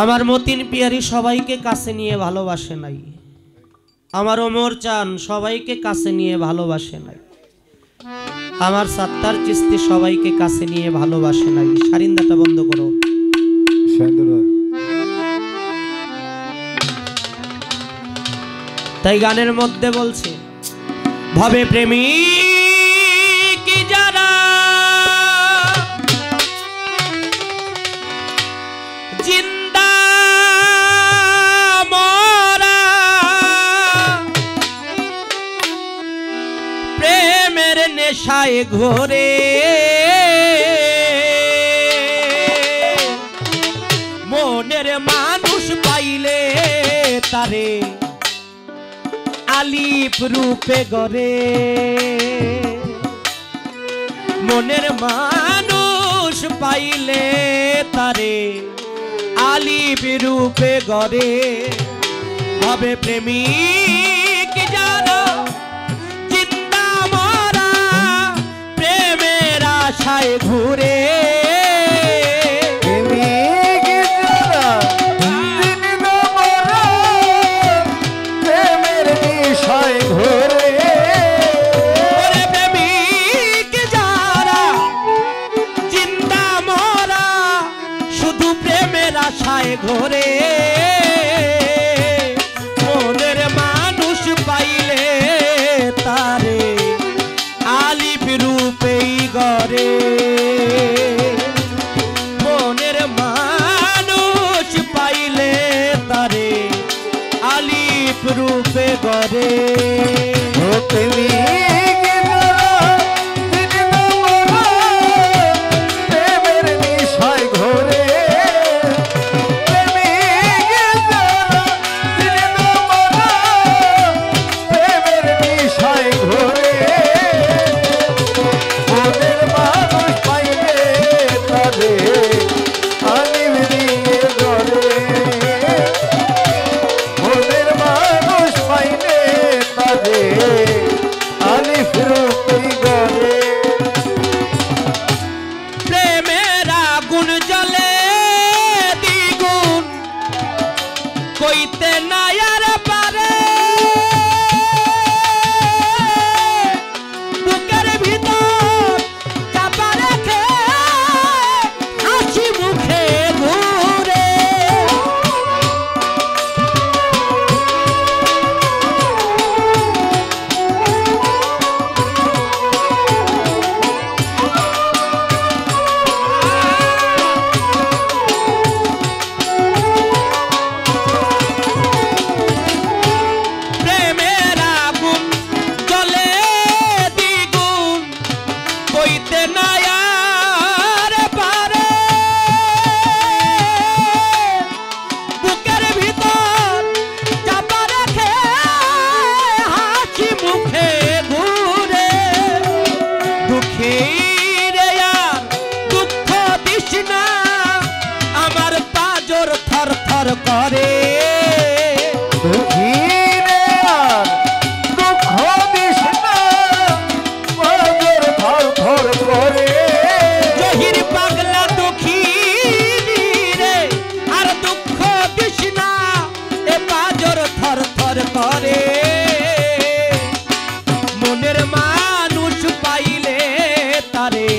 আমার মতিন পিয়ারি সবাইকে কাছে নিয়ে ভালোবাসে নাই, আমার ওমর চান সবাইকে কাছে নিয়ে ভালোবাসে নাই, আমার সাত্তার চিস্তি সবাইকে কাছে নিয়ে ভালোবাসে নাই। সারিন্দাটা বন্ধ করো। তাই গানের মধ্যে বলছে ভবে প্রেমী কি যারা জিন্দা মরা প্রেমের নেশায় ঘোরে মনের মানুষ পাইলে তারে আলিপ রূপে গড়ে, মনের মানুষ পাইলে তারে আলিপ রূপে গড়ে। হবে প্রেমিক যারা জিন্দা মরা প্রেমের আশায় ঘুরে, ঘরে মনের মানুষ পাইলে তারে আলিপ রূপেই গড়ে, মনের মানুষ পাইলে তারে আলিপ রূপে গড়ে। প্রেমের আগুন জ্বলে দ্বিগুণ কইতে নাই আর পারে, বুকের ভিতর চাপা রেখে হাসি মুখে ঘুরে, আমার পাজর থর থর করে, জহির পাগলা দুঃখী রে আর দুঃখ তৃষ্ণা এ পাজর থর থর করে, মনের মানুষ পাইলে তারে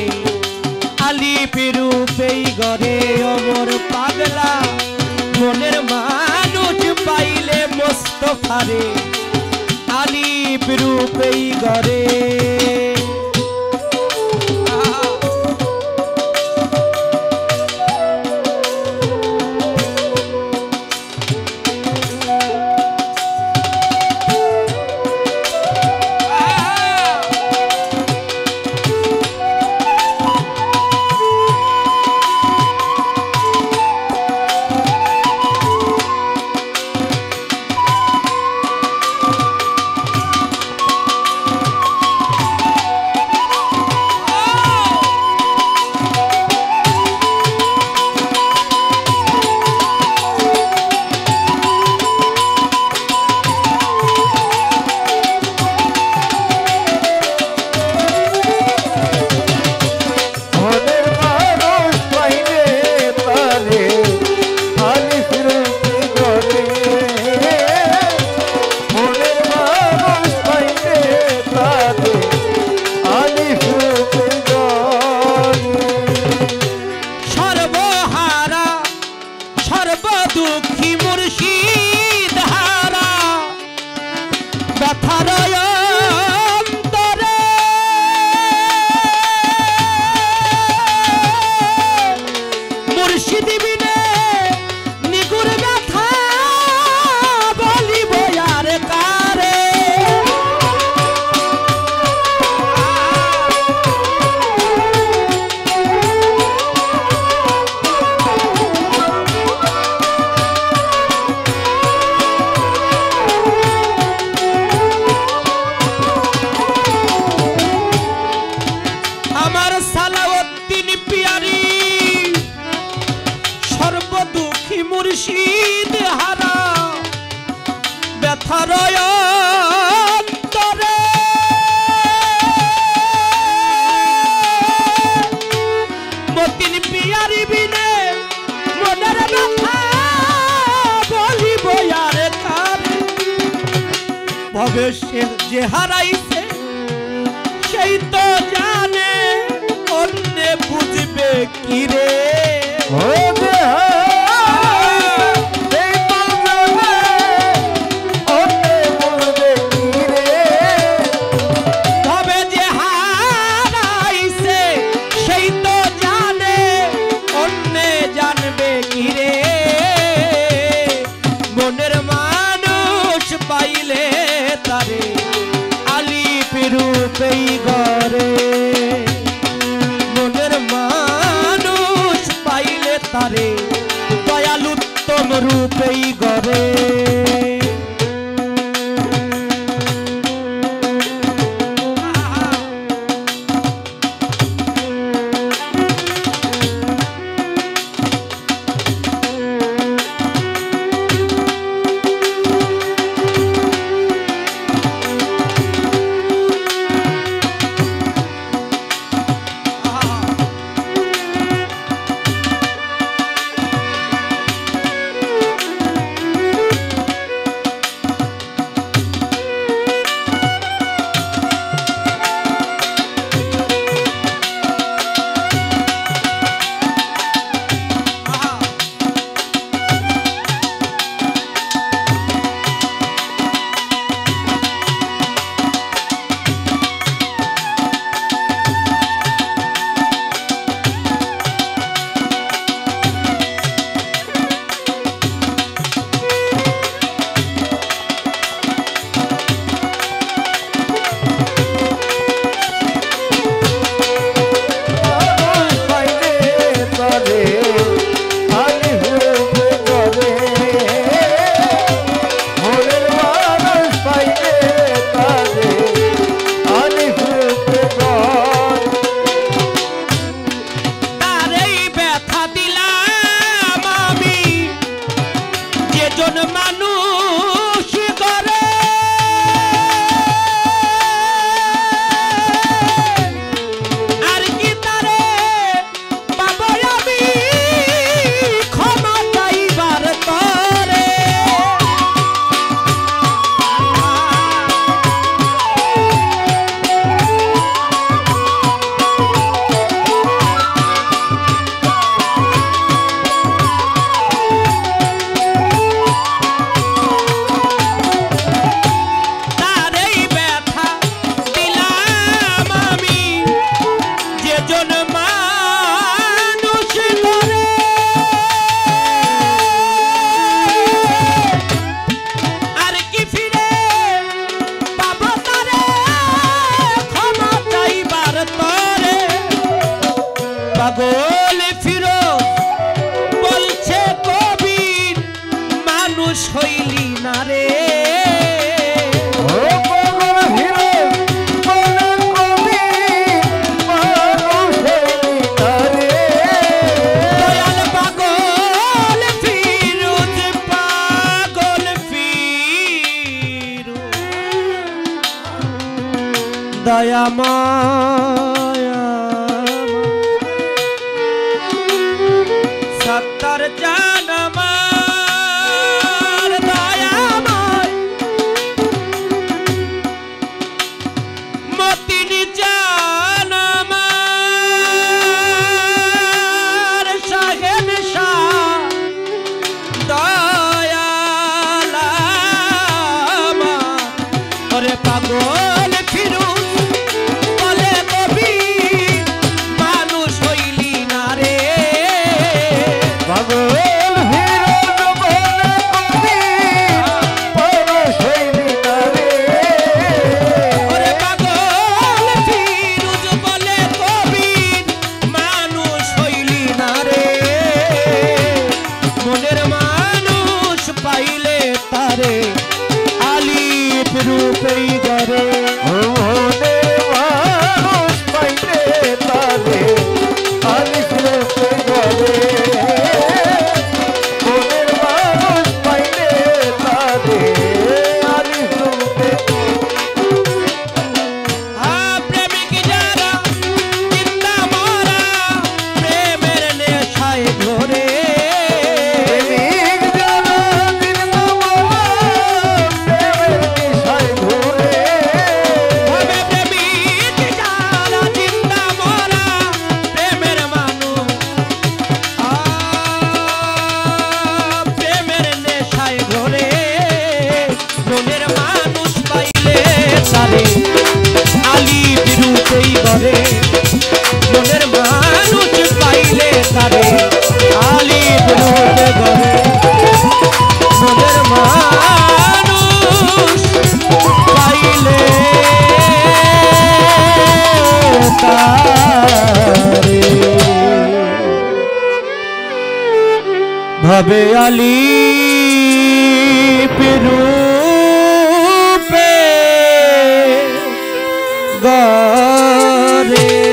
আলিপ রূপেই গড়ে। ওমর পাগলা মনের মানুষ পাইলে মোস্তফারে আলিপ রূপেই গড়ে। তবে সে যে হারাইছে সেই তো জানে অন্যে বুঝবে কি রে তবে যে হারাইছে সেই তো জানে অন্যে জানবে কি রে মনের মানুষ পাইলে তারে আলিপ রূপেই গড়ে মনের মানুষ পাইলে তারে দয়ালুত্তম রূপেই গড়ে পাগল ফিরোজ বলছে কবির মানুষ হইলি না রে দয়াল পাগল ফিরোজ পাগল ফিরোজ দয়াময় সত্তর জান আমার দয়াময় মতিন জান আমার শাহেন শাহ দয়াল আমার ওরে পাগল ফিরোজ বলে কবি মানুষ হইলি না রে পাগল ফিরোজ বলে কবি মানুষ হইলি না রে ওরে পাগল ফিরোজ বলে কবি মানুষ হইলি না রে মনের মানুষ পাইলে তারে আলিপ রূপেই গড়ে মনের মানুষ পাইলে তারে আলিপ রূপেই গড়ে भवे अली रूपे गरे